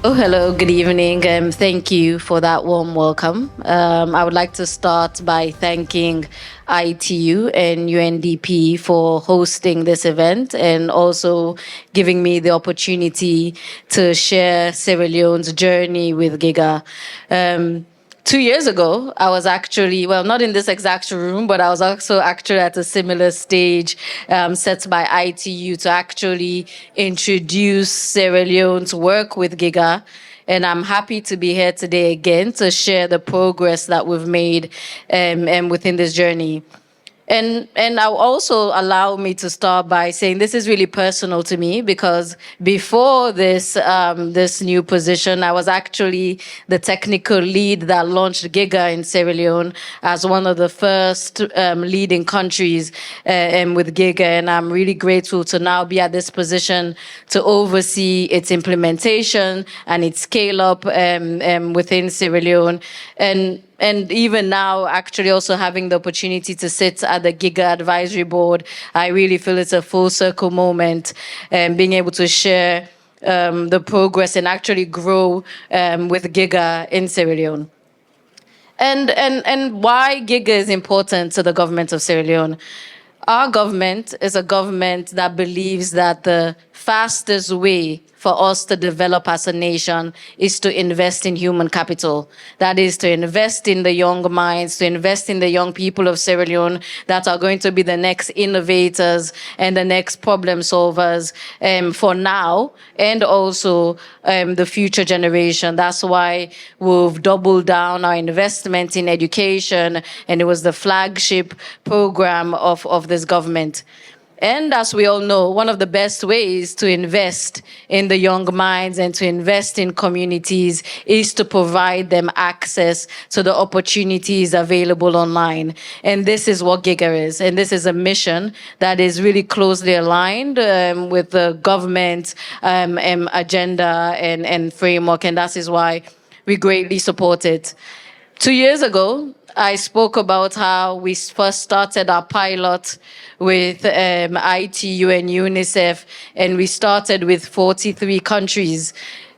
Oh, hello, good evening. Thank you for that warm welcome. I would like to start by thanking ITU and UNDP for hosting this event and also giving me the opportunity to share Sierra Leone's journey with Giga. 2 years ago, I was actually, well, not in this exact room, but I was also actually at a similar stage set by ITU to actually introduce Sierra Leone's work with Giga. And I'm happy to be here today again to share the progress that we've made within this journey. And I'll also allow me to start by saying this is really personal to me because before this this new position, I was actually the technical lead that launched Giga in Sierra Leone as one of the first leading countries with Giga, and I'm really grateful to now be at this position to oversee its implementation and its scale up within Sierra Leone. And even now, actually also having the opportunity to sit at the Giga Advisory Board, I really feel it's a full circle moment and being able to share the progress and actually grow with Giga in Sierra Leone. And why Giga is important to the government of Sierra Leone. Our government is a government that believes that the fastest way for us to develop as a nation is to invest in human capital. That is to invest in the young minds, to invest in the young people of Sierra Leone that are going to be the next innovators and the next problem solvers for now and also the future generation. That's why we've doubled down our investment in education, and it was the flagship program of this government. And as we all know, one of the best ways to invest in the young minds and to invest in communities is to provide them access to the opportunities available online. And this is what Giga is. And this is a mission that is really closely aligned with the government agenda and framework. And that is why we greatly support it. 2 years ago, I spoke about how we first started our pilot with ITU and UNICEF, and we started with 43 countries.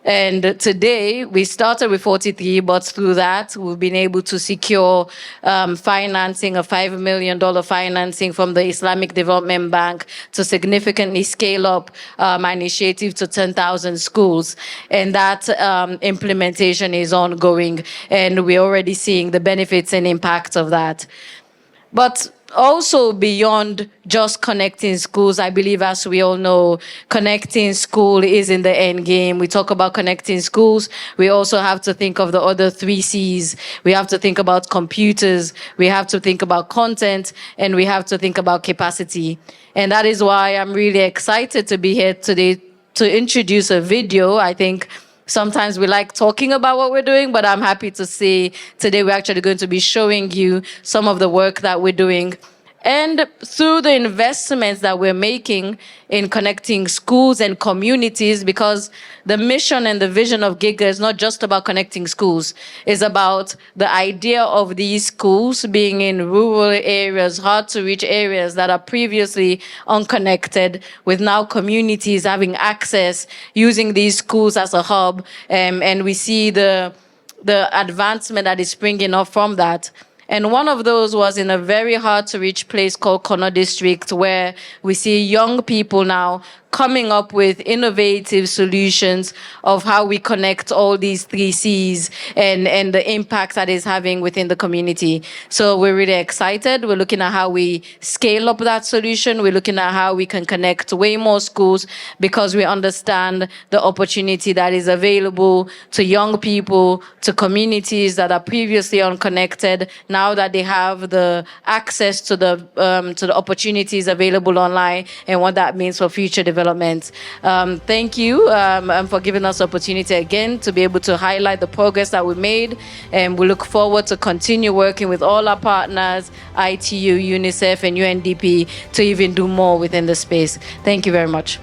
And today, we started with 43, but through that, we've been able to secure financing, a $5 million financing from the Islamic Development Bank to significantly scale up our initiative to 10,000 schools. And that implementation is ongoing, and we're already seeing the benefits and impacts of that. But also beyond just connecting schools, I believe, as we all know, connecting school is in the end game. We talk about connecting schools. We also have to think of the other 3 C's. We have to think about computers. We have to think about content, and we have to think about capacity. And that is why I'm really excited to be here today to introduce a video. I think sometimes we like talking about what we're doing, but I'm happy to say today we're actually going to be showing you some of the work that we're doing. And through the investments that we're making in connecting schools and communities, because the mission and the vision of Giga is not just about connecting schools. It's about the idea of these schools being in rural areas, hard to reach areas that are previously unconnected, with now communities having access, using these schools as a hub. And we see the advancement that is springing up from that. And one of those was in a very hard-to-reach place called Kono District, where we see young people now coming up with innovative solutions of how we connect all these 3 C's and the impact that is having within the community. So we're really excited. We're looking at how we scale up that solution. We're looking at how we can connect way more schools because we understand the opportunity that is available to young people, to communities that are previously unconnected, now that they have the access to the opportunities available online and what that means for future development. Thank you for giving us the opportunity again to be able to highlight the progress that we made, and we look forward to continue working with all our partners, ITU, UNICEF, and UNDP, to even do more within the space. Thank you very much.